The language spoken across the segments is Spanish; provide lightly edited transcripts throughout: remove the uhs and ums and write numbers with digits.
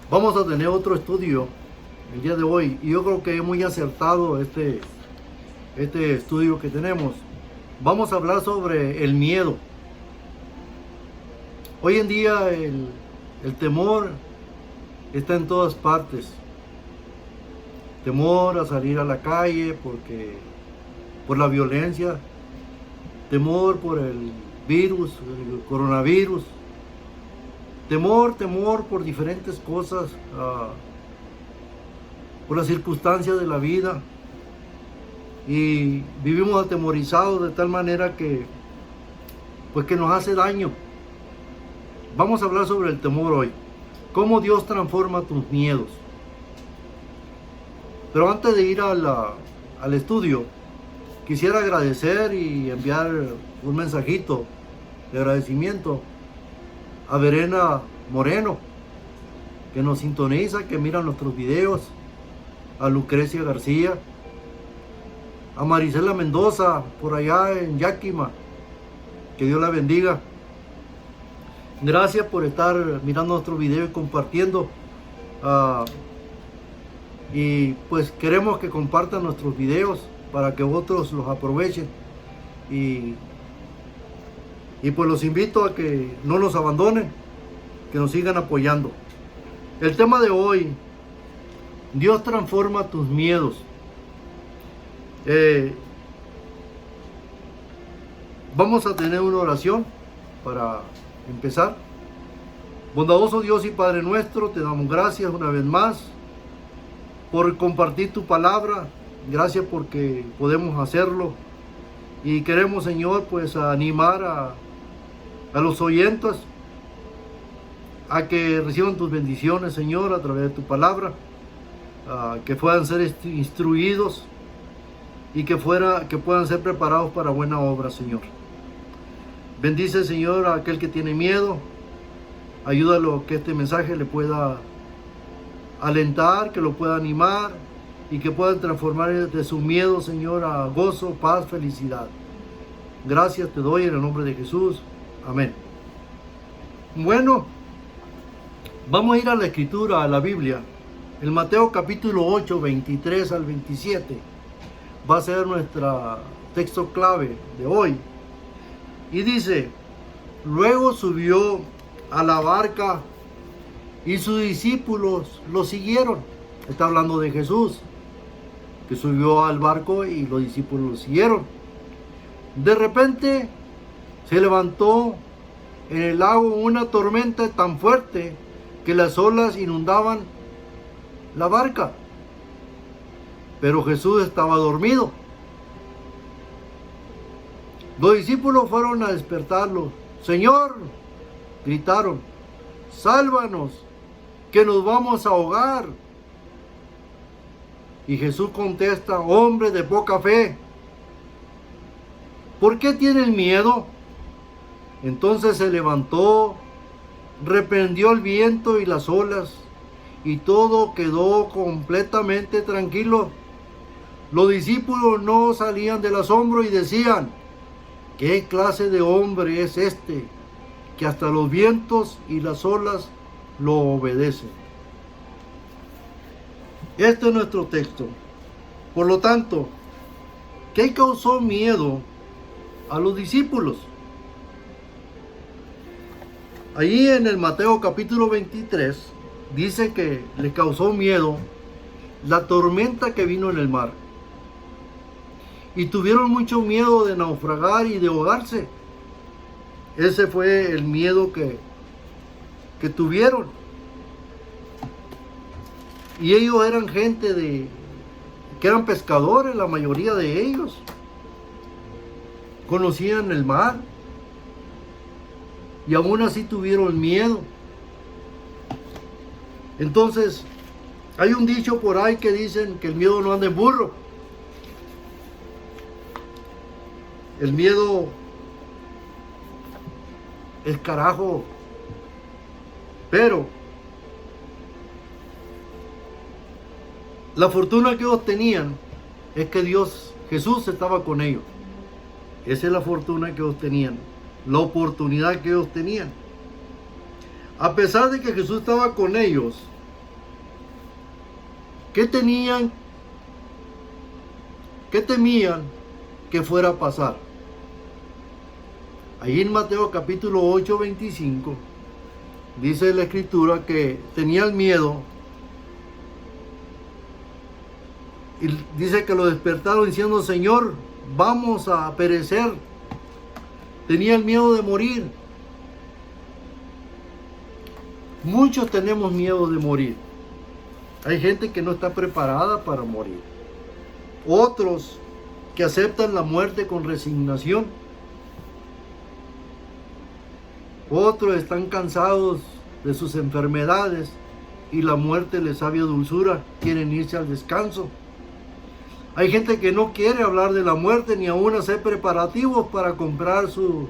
Vamos a tener otro estudio el día de hoy y yo creo que es muy acertado este estudio que tenemos. Vamos a hablar sobre el miedo. Hoy en día el temor está en todas partes. Temor a salir a la calle por la violencia, temor por el virus, el coronavirus, temor por diferentes cosas, por las circunstancias de la vida, y vivimos atemorizados de tal manera que nos hace daño. Vamos a hablar sobre el temor hoy, cómo Dios transforma tus miedos. Pero antes de ir al estudio, quisiera agradecer y enviar un mensajito de agradecimiento a Verena Moreno, que nos sintoniza, que mira nuestros videos, a Lucrecia García, a Marisela Mendoza, por allá en Yakima, que Dios la bendiga. Gracias por estar mirando nuestro video y compartiendo. Y pues queremos que compartan nuestros videos para que otros los aprovechen. Y pues los invito a que no nos abandonen, que nos sigan apoyando. El tema de hoy: Dios transforma tus miedos. Vamos a tener una oración para empezar. Bondadoso Dios y Padre nuestro, te damos gracias una vez más por compartir tu palabra. Gracias porque podemos hacerlo. Y queremos, Señor, pues animar a los oyentes a que reciban tus bendiciones, Señor, a través de tu palabra, que puedan ser instruidos y que puedan ser preparados para buena obra, Señor. Bendice, Señor, a aquel que tiene miedo. Ayúdalo que este mensaje le pueda alentar, que lo pueda animar y que puedan transformar de su miedo, Señor, a gozo, paz, felicidad. Gracias te doy en el nombre de Jesús. Amén. Bueno, vamos a ir a la Escritura, a la Biblia. El Mateo capítulo 8, 23 al 27. Va a ser nuestro texto clave de hoy. Y dice: luego subió a la barca y sus discípulos lo siguieron. Está hablando de Jesús, que subió al barco y los discípulos lo siguieron. De repente se levantó en el lago una tormenta tan fuerte que las olas inundaban la barca. Pero Jesús estaba dormido. Los discípulos fueron a despertarlo. Señor, gritaron, sálvanos, que nos vamos a ahogar. Y Jesús contesta: hombre de poca fe, ¿por qué tienen miedo? Entonces se levantó, reprendió el viento y las olas, y todo quedó completamente tranquilo. Los discípulos no salían del asombro y decían: ¿qué clase de hombre es este, que hasta los vientos y las olas lo obedecen? Este es nuestro texto. Por lo tanto, ¿qué causó miedo a los discípulos? Allí en el Mateo capítulo 23 dice que les causó miedo la tormenta que vino en el mar. Y tuvieron mucho miedo de naufragar y de ahogarse. Ese fue el miedo que tuvieron. Y ellos eran gente que eran pescadores, la mayoría de ellos. Conocían el mar. Y aún así tuvieron miedo. Entonces, hay un dicho por ahí que dicen que el miedo no anda en burro. El miedo es carajo. Pero la fortuna que ellos tenían es que Jesús estaba con ellos. Esa es la fortuna que ellos tenían, la oportunidad que ellos tenían. A pesar de que Jesús estaba con ellos, ¿Qué tenían? ¿Qué temían que fuera a pasar? Ahí en Mateo capítulo 8, 25, dice la escritura que tenían miedo. Y dice que lo despertaron diciendo: Señor, vamos a perecer. Tenían miedo de morir. Muchos tenemos miedo de morir. Hay gente que no está preparada para morir. Otros que aceptan la muerte con resignación. Otros están cansados de sus enfermedades y la muerte les sabe a dulzura, quieren irse al descanso. Hay gente que no quiere hablar de la muerte ni aún hacer preparativos para comprar su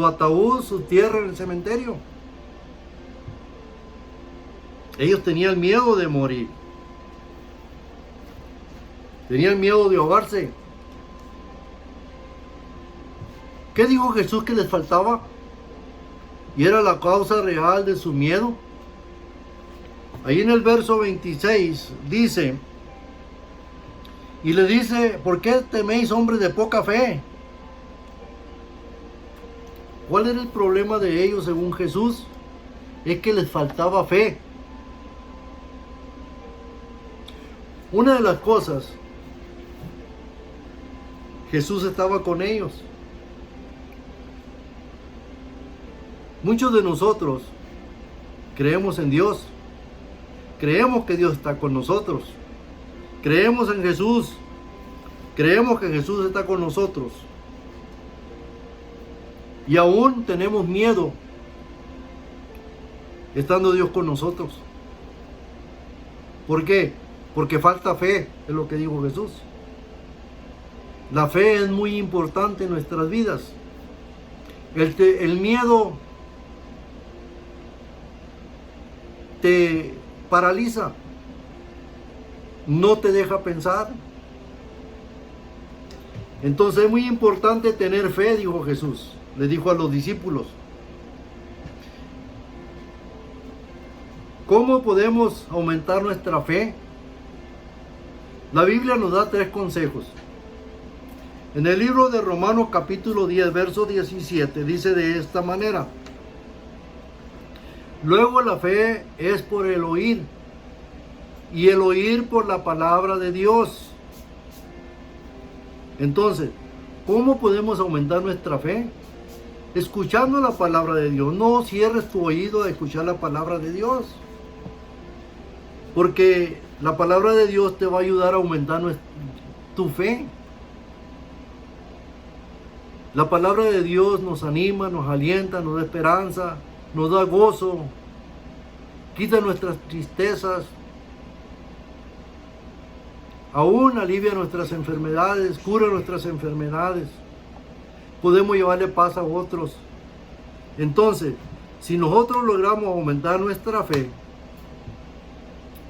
ataúd, su tierra en el cementerio. Ellos tenían miedo de morir. Tenían miedo de ahogarse. ¿Qué dijo Jesús que les faltaba? Y era la causa real de su miedo. Ahí en el verso 26 dice, y le dice: ¿por qué teméis, hombres de poca fe? ¿Cuál era el problema de ellos según Jesús? Es que les faltaba fe. Una de las cosas, Jesús estaba con ellos. Muchos de nosotros creemos en Dios. Creemos que Dios está con nosotros. Creemos en Jesús. Creemos que Jesús está con nosotros. Y aún tenemos miedo estando Dios con nosotros. ¿Por qué? Porque falta fe, es lo que dijo Jesús. La fe es muy importante en nuestras vidas. El miedo te paraliza, no te deja pensar. Entonces es muy importante tener fe, dijo Jesús. Le dijo a los discípulos. ¿Cómo podemos aumentar nuestra fe? La Biblia nos da 3 consejos. En el libro de Romanos capítulo 10, verso 17, dice de esta manera: luego la fe es por el oír, y el oír por la palabra de Dios. Entonces, ¿cómo podemos aumentar nuestra fe? Escuchando la palabra de Dios. No cierres tu oído a escuchar la palabra de Dios, porque la palabra de Dios te va a ayudar a aumentar tu fe. La palabra de Dios nos anima, nos alienta, nos da esperanza, nos da gozo, quita nuestras tristezas, aún alivia nuestras enfermedades, cura nuestras enfermedades. Podemos llevarle paz a otros. Entonces, si nosotros logramos aumentar nuestra fe,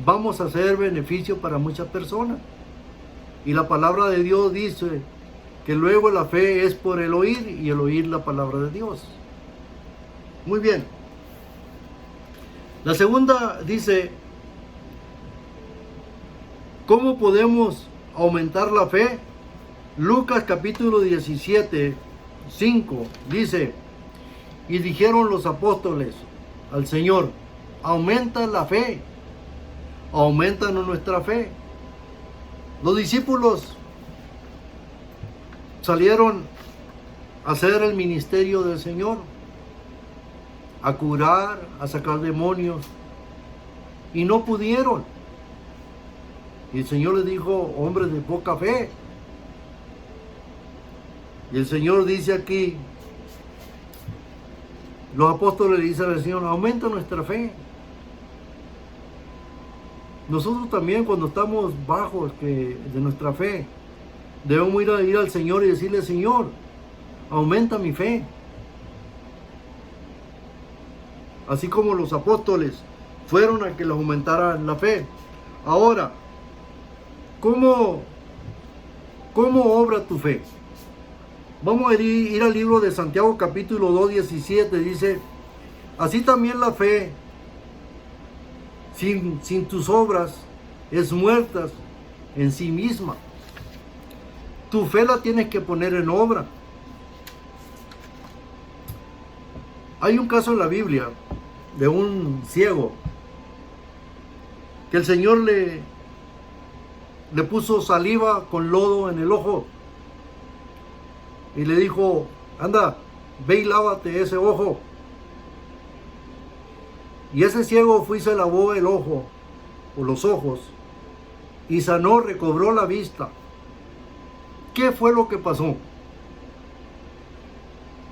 vamos a hacer beneficio para muchas personas. Y la palabra de Dios dice que luego la fe es por el oír, y el oír la palabra de Dios. Muy bien. La segunda dice: ¿cómo podemos aumentar la fe? Lucas capítulo 17, 5 dice: y dijeron los apóstoles al Señor: aumenta la fe, aumentanos nuestra fe. Los discípulos salieron a hacer el ministerio del Señor, a curar, a sacar demonios, y no pudieron. Y el Señor les dijo: hombres de poca fe. Y el Señor dice aquí, los apóstoles le dicen al Señor: aumenta nuestra fe. Nosotros también, cuando estamos bajos de nuestra fe, debemos ir al Señor y decirle: Señor, aumenta mi fe. Así como los apóstoles fueron a que les aumentaran la fe. Ahora, ¿cómo obra tu fe? Vamos a ir al libro de Santiago capítulo 2, 17. Dice: así también la fe sin tus obras es muerta en sí misma. Tu fe la tienes que poner en obra. Hay un caso en la Biblia de un ciego que el Señor le puso saliva con lodo en el ojo y le dijo: anda, ve y lávate ese ojo. Y ese ciego fue y se lavó el ojo o los ojos y sanó, recobró la vista. ¿Qué fue lo que pasó?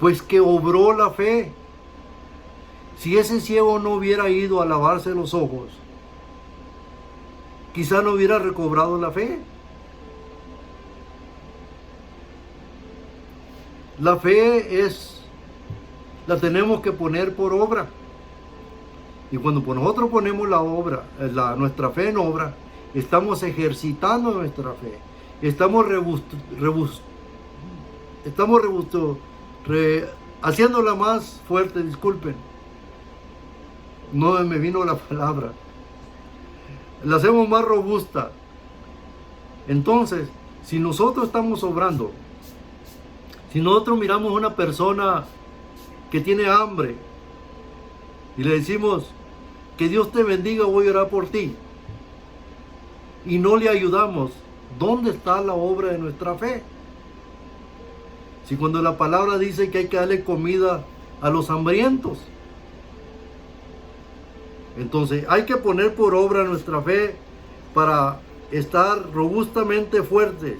Pues que obró la fe. Si ese ciego no hubiera ido a lavarse los ojos, quizá no hubiera recobrado la fe. La fe la tenemos que poner por obra. Y cuando nosotros ponemos nuestra fe en obra, estamos ejercitando nuestra fe. Estamos haciéndola más fuerte, disculpen. No me vino la palabra. La hacemos más robusta. Entonces, si nosotros estamos obrando, si nosotros miramos a una persona que tiene hambre y le decimos: que Dios te bendiga, voy a orar por ti, y no le ayudamos, ¿dónde está la obra de nuestra fe? Si cuando la palabra dice que hay que darle comida a los hambrientos, entonces hay que poner por obra nuestra fe para estar robustamente fuerte.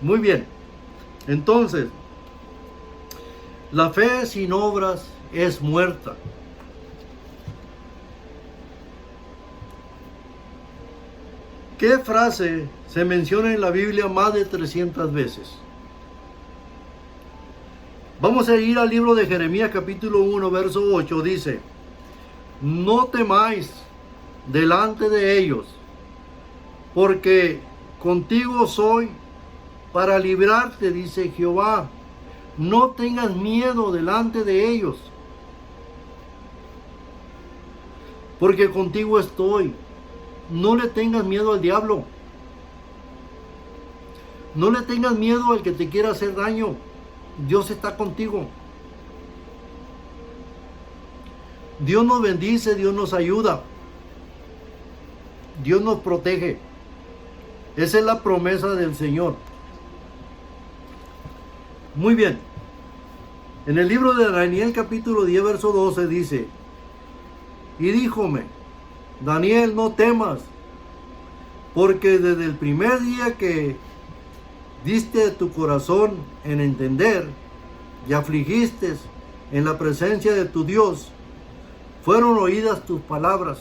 Muy bien. Entonces, la fe sin obras es muerta. ¿Qué frase se menciona en la Biblia más de 300 veces? Vamos a ir al libro de Jeremías capítulo 1, verso 8. Dice: no temáis delante de ellos, porque contigo soy para librarte, dice Jehová. No tengas miedo delante de ellos, porque contigo estoy. No le tengas miedo al diablo. No le tengas miedo al que te quiera hacer daño. Dios está contigo. Dios nos bendice, Dios nos ayuda, Dios nos protege. Esa es la promesa del Señor. Muy bien. En el libro de Daniel capítulo 10 verso 12 dice: y díjome: Daniel, no temas, porque desde el primer día que diste tu corazón en entender y afligiste en la presencia de tu Dios, fueron oídas tus palabras.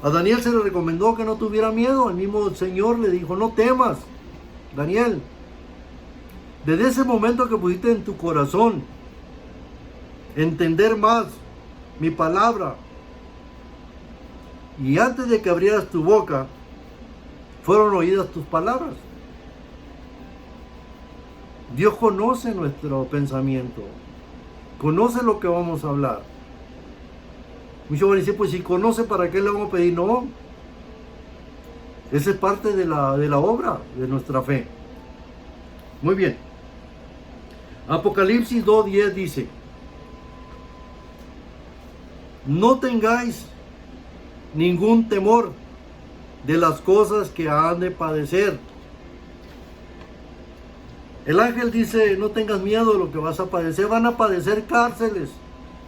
A Daniel se le recomendó que no tuviera miedo. El mismo Señor le dijo: no temas, Daniel. Desde ese momento que pusiste en tu corazón entender más mi palabra, y antes de que abrieras tu boca, fueron oídas tus palabras. Dios conoce nuestro pensamiento, conoce lo que vamos a hablar. Muchos van a decir: pues si conoce, ¿para qué le vamos a pedir? No, esa es parte de la obra de nuestra fe. Muy bien. Apocalipsis 2:10 dice: no tengáis ningún temor de las cosas que han de padecer. El ángel dice: no tengas miedo de lo que vas a padecer. Van a padecer cárceles,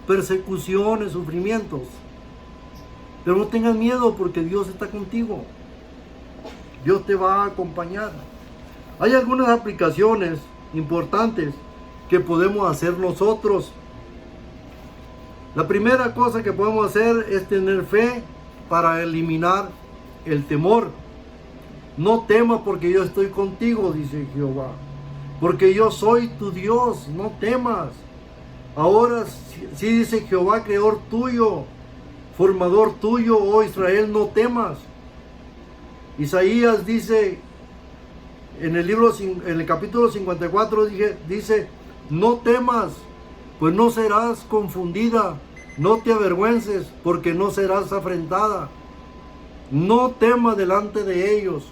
persecuciones, sufrimientos. Pero no tengas miedo, porque Dios está contigo. Dios te va a acompañar. Hay algunas aplicaciones importantes que podemos hacer nosotros. La primera cosa que podemos hacer es tener fe para eliminar el temor. No temas, porque yo estoy contigo, dice Jehová. Porque yo soy tu Dios, no temas. Ahora sí dice Jehová, creador tuyo, formador tuyo, oh Israel, no temas. Isaías dice en el capítulo 54, dice: no temas, pues no serás confundida, no te avergüences, porque no serás afrentada. No temas delante de ellos.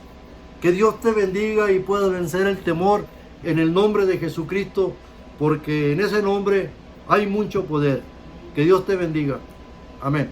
Que Dios te bendiga y puedas vencer el temor en el nombre de Jesucristo, porque en ese nombre hay mucho poder. Que Dios te bendiga. Amén.